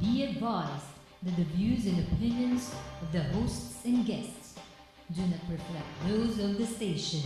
Be advised that the views and opinions of the hosts and guests do not reflect those of the station.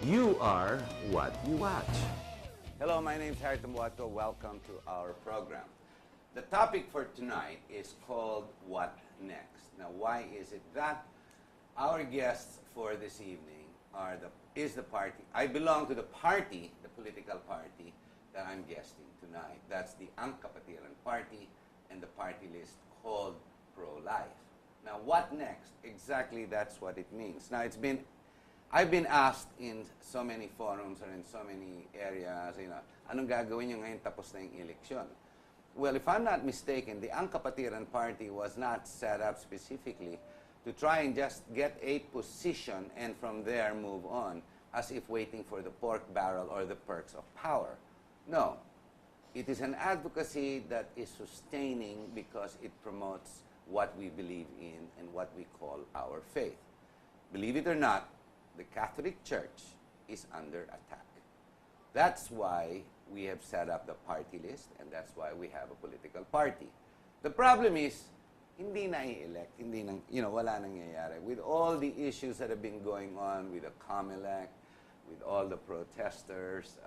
You are what you watch. Hello, my name is Harry Tambuato. Welcome to our program. The topic for tonight is called What Next? Now, why is it that? Our guests for this evening is the party. I belong to the party, the political party that I'm guesting tonight. That's the Kapatiran party, and the party list called Pro-Life. Now, what next? Exactly, that's what it means. Now, I've been asked in so many forums or in so many areas, anong gagawin nyo ngayon tapos na yung eleksyon? Well, if I'm not mistaken, the Kapatiran party was not set up specifically to try and just get a position and from there move on as if waiting for the pork barrel or the perks of power. No. It is an advocacy that is sustaining because it promotes what we believe in and what we call our faith. Believe it or not, the Catholic Church is under attack. That's why we have set up the party list, and that's why we have a political party. The problem is, hindi na i-elect, wala nangyayari. With all the issues that have been going on with the COMELEC, with all the protesters,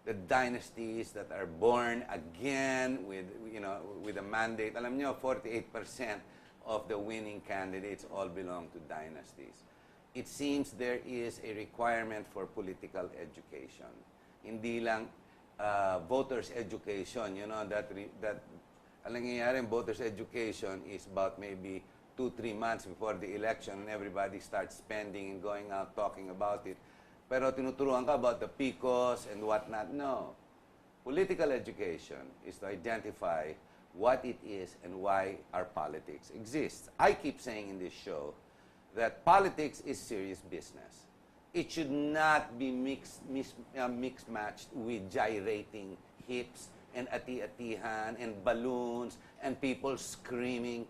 the dynasties that are born again with a mandate. Alam nyo, 48% of the winning candidates all belong to dynasties. It seems there is a requirement for political education. Hindi lang voters education, that ang nangyayari in voters education is about maybe 2-3 months before the election and everybody starts spending and going out talking about it. Pero tinuturuan ka about the PICOs and whatnot. No. Political education is to identify what it is and why our politics exists. I keep saying in this show that politics is serious business. It should not be mixed-matched with gyrating hips and ati-atihan and balloons and people screaming.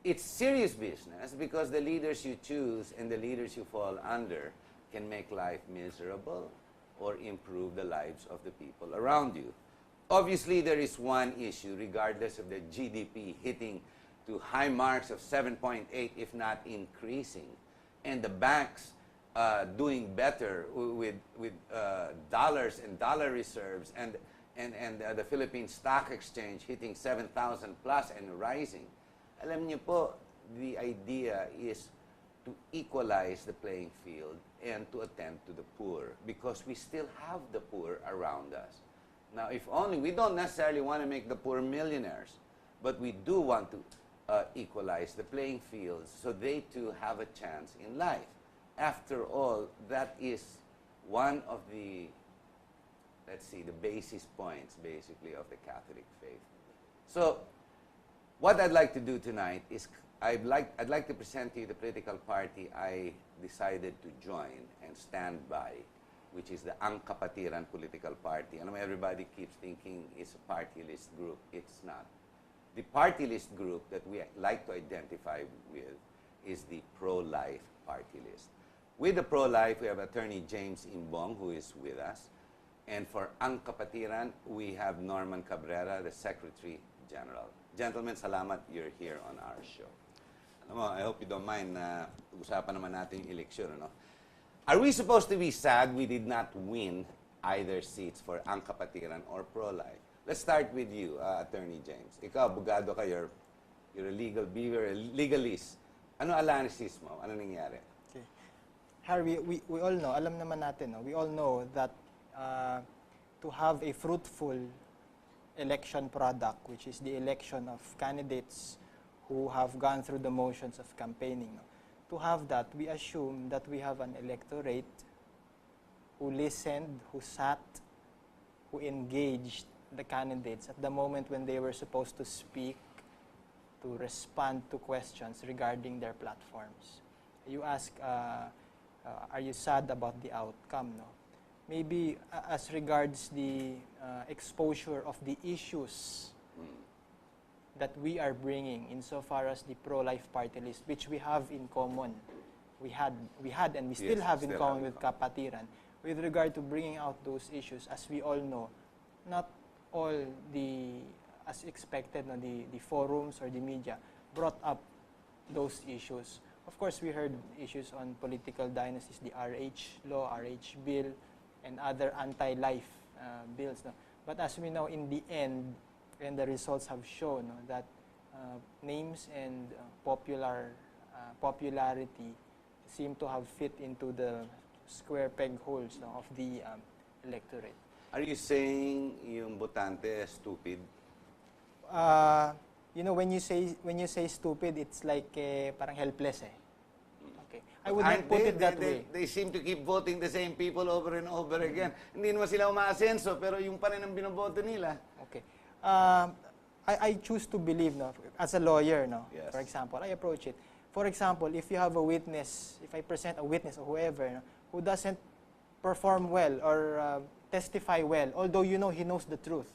It's serious business because the leaders you choose and the leaders you fall under can make life miserable or improve the lives of the people around you. Obviously, there is one issue, regardless of the GDP hitting to high marks of 7.8, if not increasing, and the banks doing better with dollars and dollar reserves, and the Philippine Stock Exchange hitting 7,000 plus and rising. Alam niyo po, the idea is to equalize the playing field and to attend to the poor, because we still have the poor around us. Now, if only, we don't necessarily want to make the poor millionaires, but we do want to equalize the playing fields so they too have a chance in life. After all, that is one of the, the basis points, basically, of the Catholic faith. So, what I'd like to do tonight is, I'd like to present to you the political party I decided to join and stand by, which is the Kapatiran political party. And everybody keeps thinking it's a party list group. It's not. The party list group that we like to identify with is the pro-life party list. With the pro-life, we have Attorney James Imbong, who is with us. And for Kapatiran, we have Norman Cabrerra, the Secretary General. Gentlemen, salamat you're here on our show. I hope you don't mind na usapan naman natin yung eleksyon. Are we supposed to be sad we did not win either seats for Kapatiran or pro-life? Let's start with you, Attorney James. Ikaw, abogado ka, you're a legalist. Ano analysis mo? Ano nangyari? Okay. Harry, we all know, alam naman natin, no? We all know that to have a fruitful election product, which is the election of candidates who have gone through the motions of campaigning. No? To have that, we assume that we have an electorate who listened, who sat, who engaged the candidates at the moment when they were supposed to speak, to respond to questions regarding their platforms. You ask, are you sad about the outcome? No? Maybe as regards the exposure of the issues that we are bringing insofar as the pro-life party list, which we have in common. We had and we still have in common with Kapatiran. With regard to bringing out those issues, as we all know, not all as expected, no, the forums or the media brought up those issues. Of course, we heard issues on political dynasties, the RH law, RH bill, and other anti-life bills. No? But as we know, in the end, and the results have shown that names and popularity seem to have fit into the square peg holes of the electorate. Are you saying yung botante stupid? When you say stupid, it's like parang helpless eh. Okay. I would not put it that way. They seem to keep voting the same people over and over again. Hindi naman sila umaasenso, pero yung pa rin ang binoboto nila. Okay. I choose to believe, no, as a lawyer, no, yes. For example, I approach it. For example, if you have a witness, if I present a witness or whoever, no, who doesn't perform well or testify well, although you know he knows the truth,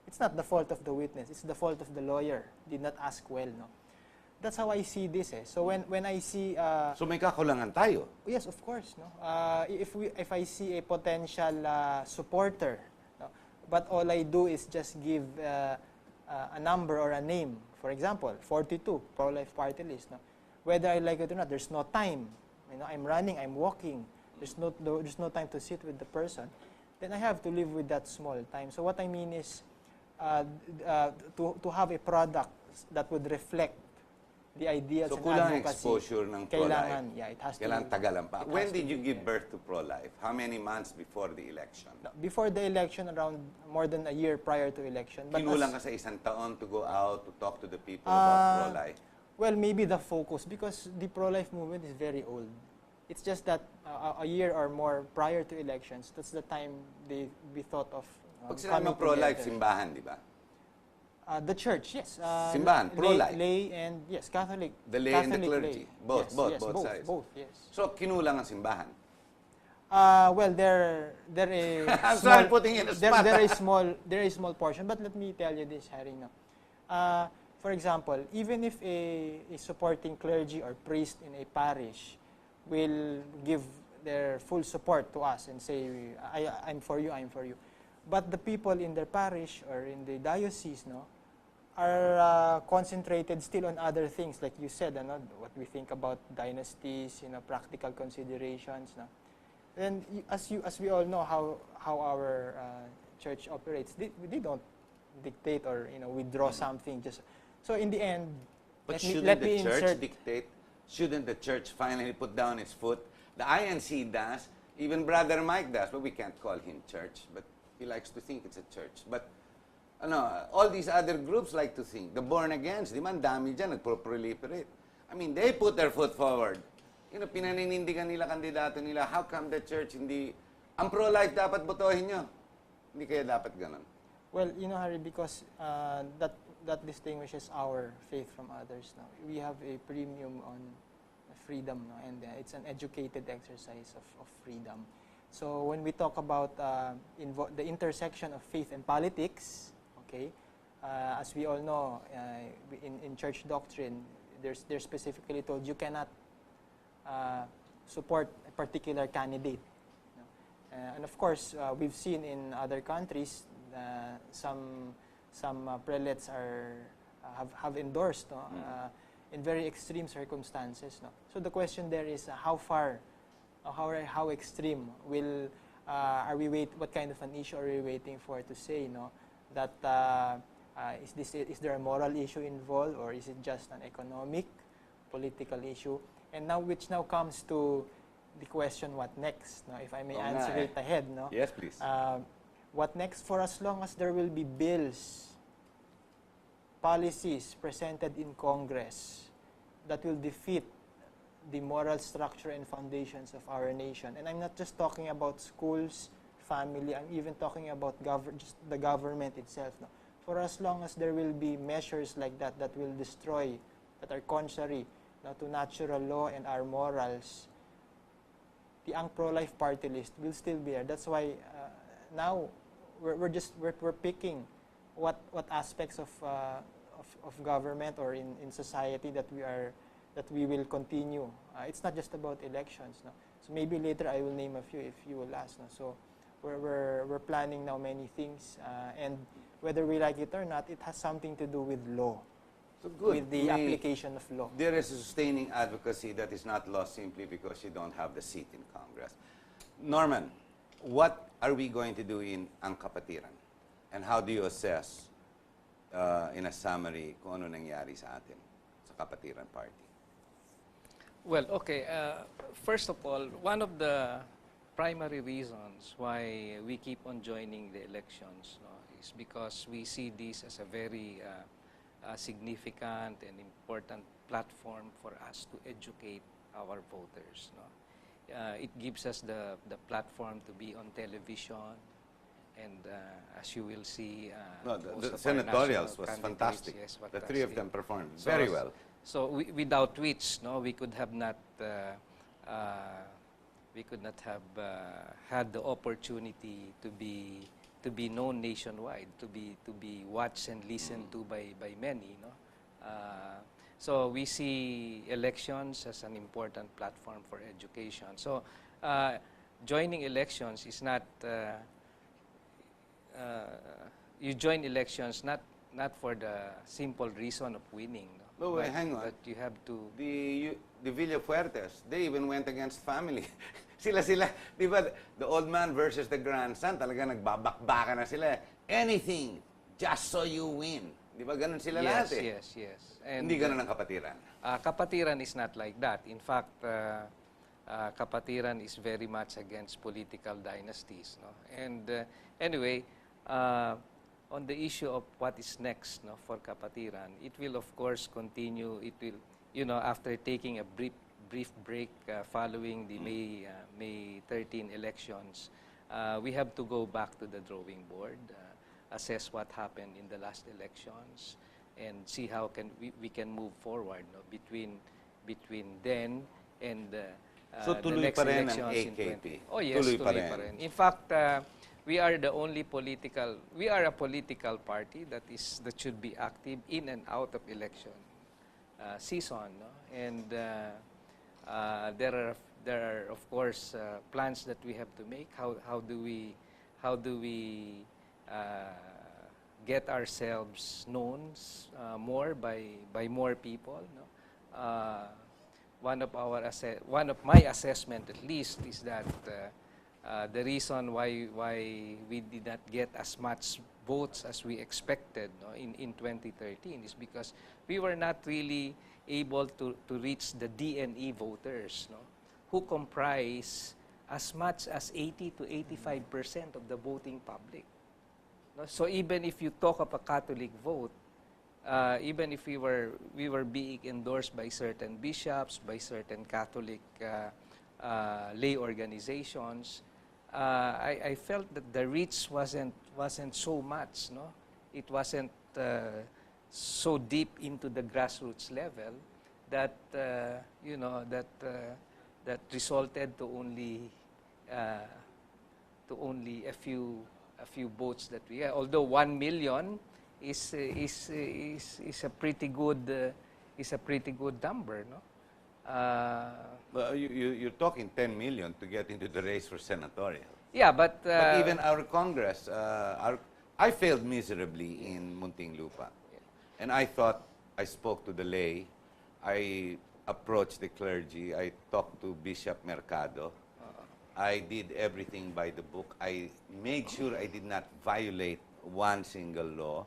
it's not the fault of the witness, it's the fault of the lawyer, did not ask well, no. That's how I see this. So when I see so may kakulangan tayo. Yes, of course, no. If I see a potential supporter, no, but all I do is just give a number or a name. For example, 42 pro-life party list. No? Whether I like it or not, there's no time. I'm running, I'm walking. There's no time to sit with the person. Then I have to live with that small time. So what I mean is to have a product that would reflect the ideas so, and kulang advocacy. Exposure ng pro-life. Yeah, it has kailangan to. tagalan pa. When did you give birth to pro-life? How many months before the election? Before the election, around more than a year prior to election. But kinulang ka sa isang taon to go out, to talk to the people about pro-life? Well, maybe the focus, because the pro-life movement is very old. It's just that a year or more prior to elections, that's the time we thought of Pag sinabi mo pro-life, simbahan, di ba? The church, yes. Simbahan, pro-life. Lay and, yes, Catholic. The lay Catholic and the clergy. Lay. Both sides. Both, yes. So, kinulang ang simbahan. Well, there is I'm sorry putting in a spot. there is small portion, but let me tell you this, Harry. No? For example, even if a supporting clergy or priest in a parish will give their full support to us and say, I'm for you, I'm for you. But the people in their parish or in the diocese, no, are concentrated still on other things, like you said, what we think about dynasties, practical considerations. No? And as we all know how our church operates, they don't dictate or withdraw something. Just so in the end, but shouldn't the church dictate? Shouldn't the church finally put down its foot? The INC does, even Brother Mike does, but we can't call him church, but he likes to think it's a church. But all these other groups like to think. The born-agains, di man, dami dyan, nagpo-proliferate. I mean, they put their foot forward. Pinaninindigan nila kandidato nila, how come the church hindi, ang pro-life dapat botohin nyo? Hindi kaya dapat ganun? Well, Harry, because that distinguishes our faith from others. No? We have a premium on freedom, no? And it's an educated exercise of freedom. So when we talk about the intersection of faith and politics, okay, as we all know, in church doctrine, they're specifically told you cannot support a particular candidate. And of course, we've seen in other countries some prelates have endorsed in very extreme circumstances. No? So the question there is how far, how extreme what kind of an issue are we waiting for to say, that is there a moral issue involved, or is it just an economic, political issue? And which now comes to the question, what next? No? If I may answer it ahead, no? Yes, please. What next? For as long as there will be bills, policies presented in Congress that will defeat the moral structure and foundations of our nation. And I'm not just talking about schools, family, I'm even talking about just the government itself. No? For as long as there will be measures like that that will destroy, that are contrary to natural law and our morals, the Ang Pro-Life Party list will still be there. That's why now we're picking what aspects of government or in society that we will continue. It's not just about elections. No? So maybe later I will name a few if you will ask. No? So we're planning now many things, and whether we like it or not, it has something to do with law. So good. With the application of law. There is a sustaining advocacy that is not lost simply because you don't have the seat in Congress. Norman, what are we going to do in Ang Kapatiran? And how do you assess, in a summary, kung ano nangyari sa atin, sa Kapatiran Party? Well, okay. First of all, one of the primary reasons why we keep on joining the elections, no, is because we see this as a very significant and important platform for us to educate our voters. No? It gives us the platform to be on television, and as you will see, No, the senatorials was fantastic. Yes, the three of them performed So, very well. So without which, no, we could have not had the opportunity to be known nationwide, to be watched and listened to by many. No? So we see elections as an important platform for education. So joining elections is not you join elections not for the simple reason of winning. No? No, wait, hang on. But you have to. The Villafuertes, they even went against family. sila, di ba, the old man versus the grandson, talaga nagbabakbaka na sila. Anything, just so you win. Di ba, ganun sila lahat eh. Yes. And, Hindi ganun ang Kapatiran. Kapatiran is not like that. In fact, Kapatiran is very much against political dynasties. No? And anyway, on the issue of what is next, no, for Kapatiran, it will of course continue. It will, after taking a brief break following the May 13 elections, we have to go back to the drawing board, assess what happened in the last elections, and see how we can move forward, no, between then and So the tuloy next pa rin ang elections in AKP? 20. Oh yes, Tuloy pa tuloy pa rin. rin. In fact, we are a political party that should be active in and out of election season, no? And there are of course plans that we have to make. How do we get ourselves known more by more people, no? One of my assessment, at least, is that the reason why we did not get as much votes as we expected, no, in 2013 is because we were not really able to reach the DNE voters, no, who comprise as much as 80 to 85% of the voting public. No? So even if you talk of a Catholic vote, even if we were being endorsed by certain bishops, by certain Catholic lay organizations, I felt that the reach wasn't so much, no? It wasn't so deep into the grassroots level that that resulted to only a few votes that we had. Although 1 million is a pretty good number, no? Well, you're talking 10 million to get into the race for senatorial. Yeah, but even our Congress, I failed miserably in Muntinlupa. And I thought I spoke to the lay, I approached the clergy, I talked to Bishop Mercado, I did everything by the book. I made sure I did not violate one single law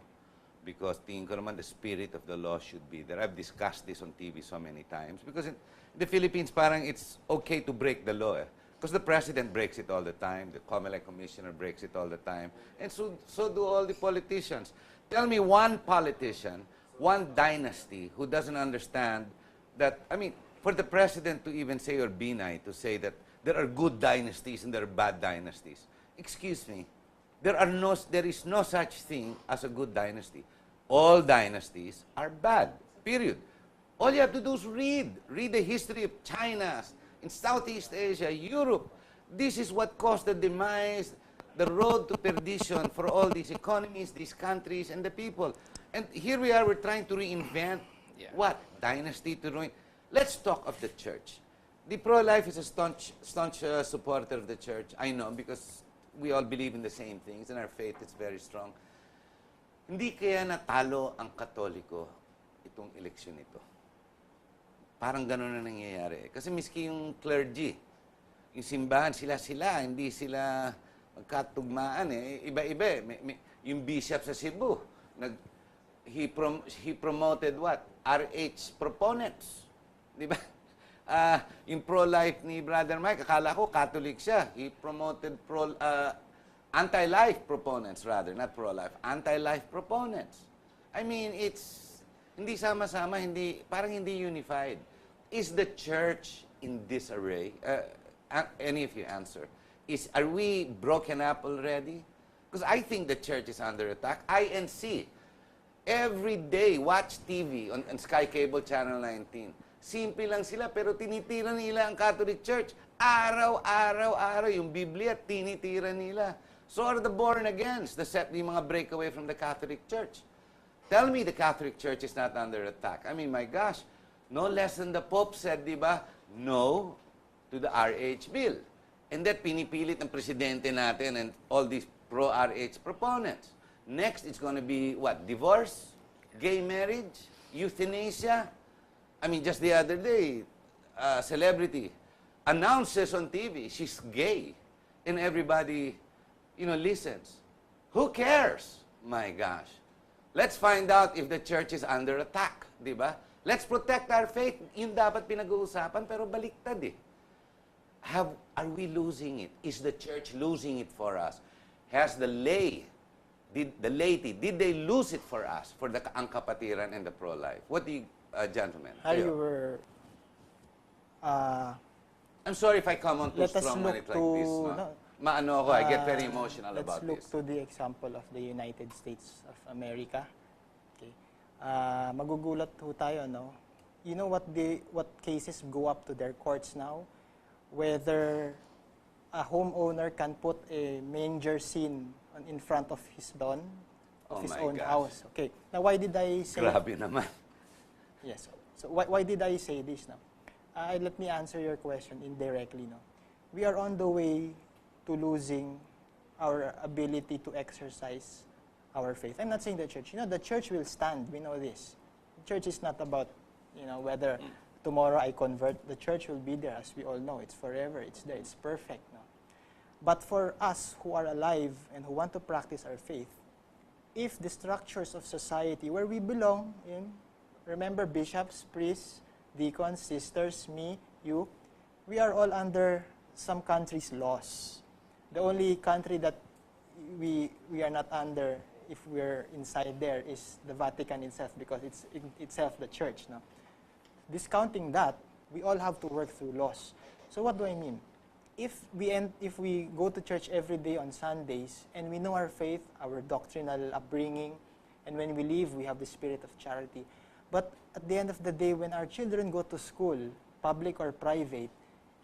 because tingin ko naman the spirit of the law should be there. I've discussed this on TV so many times because in the Philippines parang it's okay to break the law. Because Because the president breaks it all the time, the COMELEC commissioner breaks it all the time, and so do all the politicians. Tell me one politician, one dynasty who doesn't understand that, I mean, for the president to even say, or Binay to say that there are good dynasties and there are bad dynasties. Excuse me, there is no such thing as a good dynasty. All dynasties are bad, period. All you have to do is read the history of China, in Southeast Asia, Europe. This is what caused the demise, the road to perdition for all these economies, these countries, and the people. And here we are, we're trying to reinvent what? Dynasty to ruin. Let's talk of the church. The pro-life is a staunch supporter of the church. I know, because we all believe in the same things, and our faith is very strong. Hindi kaya natalo ang Katoliko itong eleksyon ito. Parang gano'n na nangyayari. Kasi miski yung clergy, yung simbahan, sila, hindi sila magkatugmaan eh. Iba-iba eh. Yung bishop sa Cebu, he promoted what? RH proponents. Di ba? Yung pro-life ni Brother Mike, akala ko Catholic siya. He promoted anti-life proponents rather, not pro-life. Anti-life proponents. I mean, it's hindi sama-sama, parang hindi unified. Is the church in disarray? Any of you answer. Are we broken up already? Because I think the church is under attack. INC, every day, watch TV on Sky Cable Channel 19. Simple lang sila, pero tinitira nila ang Catholic Church. Araw, yung Biblia, tinitira nila. So are the born-agains, yung mga breakaway from the Catholic Church. Tell me the Catholic Church is not under attack. I mean, my gosh, no less than the Pope said, di ba, no to the RH bill. And that pinipilit ng presidente natin and all these pro-RH proponents. Next, it's going to be, what, divorce, gay marriage, euthanasia. I mean, just the other day, a celebrity announces on TV she's gay, and everybody, listens. Who cares? My gosh. Let's find out if the church is under attack, di ba? Let's protect our faith. Yun dapat pinag-uusapan, pero baliktad eh. Are we losing it? Is the church losing it for us? Has the laity, did they lose it for us, for ang Kapatiran and the pro-life? What do you, gentlemen? You were... I'm sorry if I come on too strong when it's like this. Maano ako, I get very emotional about this. Let's look to the example of the United States of America. Okay. Magugulat ho tayo, no? You know what cases go up to their courts now? Whether a homeowner can put a manger scene in front of his lawn, of his own house. Okay. Now, why did I say... Grabe naman. Yes. So, why did I say this now? Let me answer your question indirectly, no? We are on the way to losing our ability to exercise our faith. I'm not saying the church. The church will stand. We know this. The church is not about, whether tomorrow I convert. The church will be there, as we all know. It's forever. It's there. It's perfect. No? But for us who are alive and who want to practice our faith, if the structures of society where we belong in, remember bishops, priests, deacons, sisters, me, you, we are all under some country's laws. The only country that we are not under, if we're inside there, is the Vatican itself, because it's itself the church. No? Discounting that, we all have to work through laws. So what do I mean? If we go to church every day on Sundays, and we know our faith, our doctrinal upbringing, and when we leave, we have the spirit of charity. But at the end of the day, when our children go to school, public or private,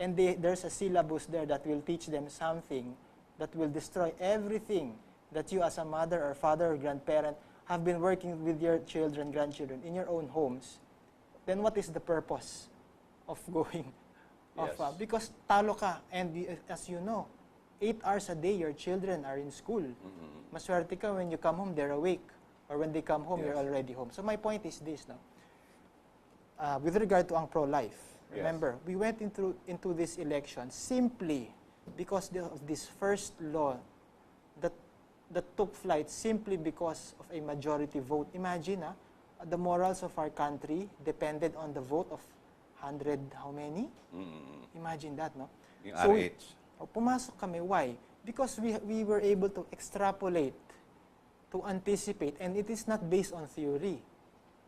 and there's a syllabus there that will teach them something that will destroy everything that you as a mother or father or grandparent have been working with your children, grandchildren in your own homes, then what is the purpose of going? Yes. Because talo ka, and as you know, 8 hours a day your children are in school. Maswerte ka when you come home, they're awake. Or when they come home, you're already home. So my point is this now. With regard to ang pro-life, remember, we went into this election simply because of this first law that took flight simply because of a majority vote. Imagine, the morals of our country depended on the vote of 100, how many? Imagine that, no? Yung So RH. Pumasok kami. Why? Because we were able to extrapolate, to anticipate, and it is not based on theory.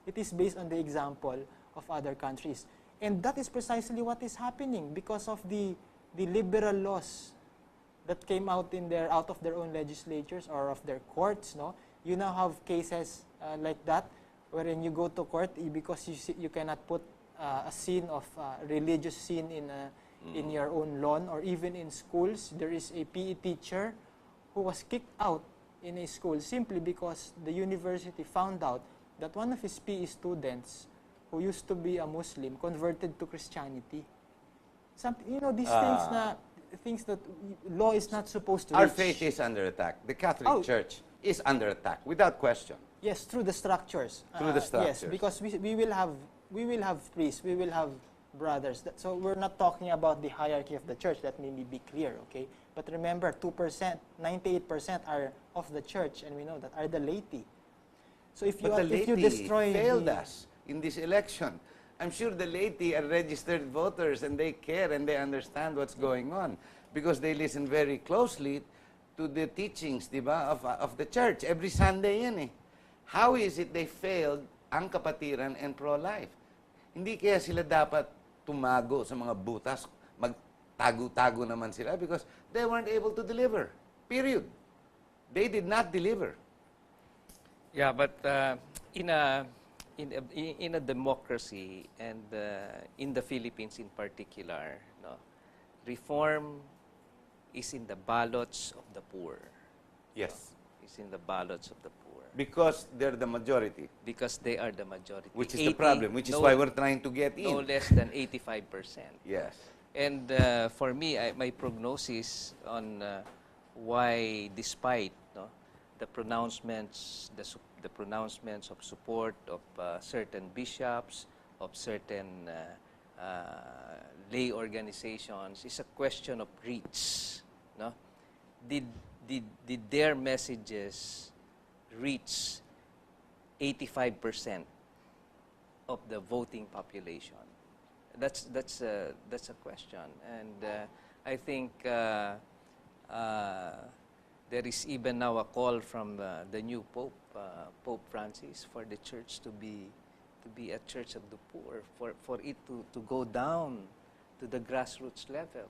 It is based on the example of other countries. And that is precisely what is happening because of the liberal laws that came out of their own legislatures or of their courts. No, you now have cases like that, wherein you go to court because you cannot put a scene of religious scene in your own lawn, or even in schools. There is a PE teacher who was kicked out in a school simply because the university found out that one of his PE students, who used to be a Muslim, converted to Christianity. Things that law is not supposed to Our reach. faith is under attack. The Catholic Church is under attack, without question. Yes, through the structures. Through the structures. Yes, because we will have priests, we will have brothers. So we're not talking about the hierarchy of the church. Let me be clear, okay? But remember, 2%, 98% are of the church, and we know that are the laity. So if you destroy failed us in this election. I'm sure the laity are registered voters, and they care and they understand what's going on because they listen very closely to the teachings, di ba, of the church. Every Sunday yan eh. How is it they failed ang Kapatiran and pro-life? Hindi kaya sila dapat tumago sa mga butas, magtago-tago naman sila because they weren't able to deliver. Period. They did not deliver. Yeah, but in a democracy, and in the Philippines in particular, no, reform is in the ballots of the poor. Yes. It's in the ballots of the poor. Because they're the majority. Because they are the majority. Which is the problem, which is why we're trying to get in. No less than 85%. Yes. And for me, my prognosis on why, despite the pronouncements, the pronouncements of support of certain bishops, of certain lay organizations, is a question of reach. No, did their messages reach 85% of the voting population? That's a question, and I think there is even now a call from the new Pope, Pope Francis, for the church to be a church of the poor, for it to go down to the grassroots level,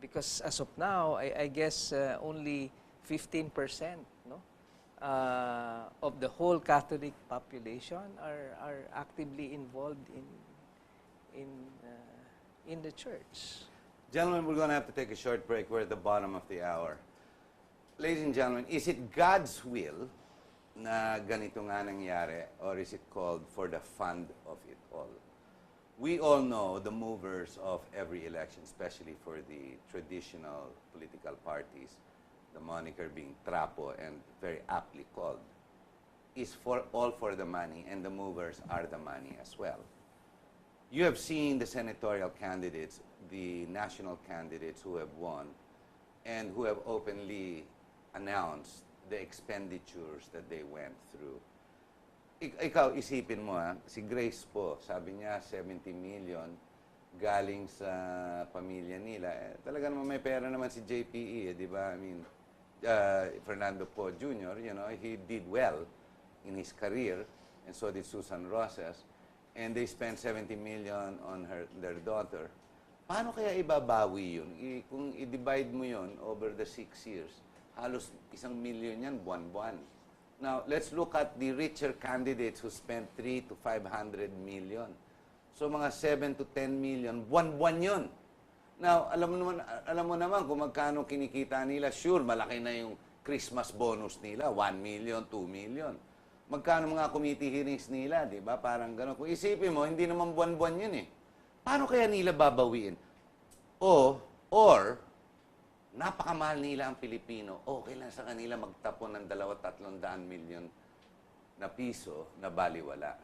because as of now, I guess only 15%, no, of the whole Catholic population are actively involved in the church. Gentlemen, we're going to have to take a short break. We're at the bottom of the hour. Ladies and gentlemen, is it God's will na ganito nga nangyari, or is it called for the fun of it all? We all know the movers of every election, especially for the traditional political parties, the moniker being trapo and very aptly called, is all for the money, and the movers are the money as well. You have seen the senatorial candidates, the national candidates who have won, and who have openly announced the expenditures that they went through. Ikaw, isipin mo si Grace po, sabi niya 70 million galing sa pamilya nila. Talaga naman may pera naman si JPE, di ba? I mean, Fernando Po Jr., he did well in his career, and so did Susan Rosas, and they spent 70 million on their daughter. Paano kaya ibabawi yun? Kung i-divide mo yun over the 6 years, halos 1 million yan, buwan-buwan. Now, let's look at the richer candidates who spent 3 to 500 million. So, mga 7 to 10 million, buwan-buwan yun. Now, alam mo naman kung magkano kinikita nila. Sure, malaki na yung Christmas bonus nila, 1 million, 2 million. Magkano mga committee hearings nila, di ba? Parang gano'n. Kung isipin mo, hindi naman buwan-buwan yun eh. Paano kaya nila babawiin? Or, napakamahal nila ang Pilipino, okay lang sa kanila magtapon ng 200-300 milyon na piso na baliwala.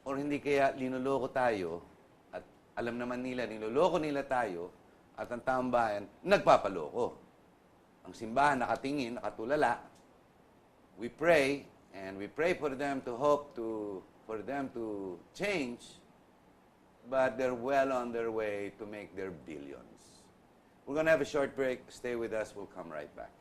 Or hindi kaya linuloko tayo, at alam naman nila, niloloko nila tayo, at ang taong bayan, nagpapaloko. Ang simbahan nakatingin, nakatulala. We pray, and we pray for them to hope for them to change, but they're well on their way to make their billions. We're going to have a short break. Stay with us. We'll come right back.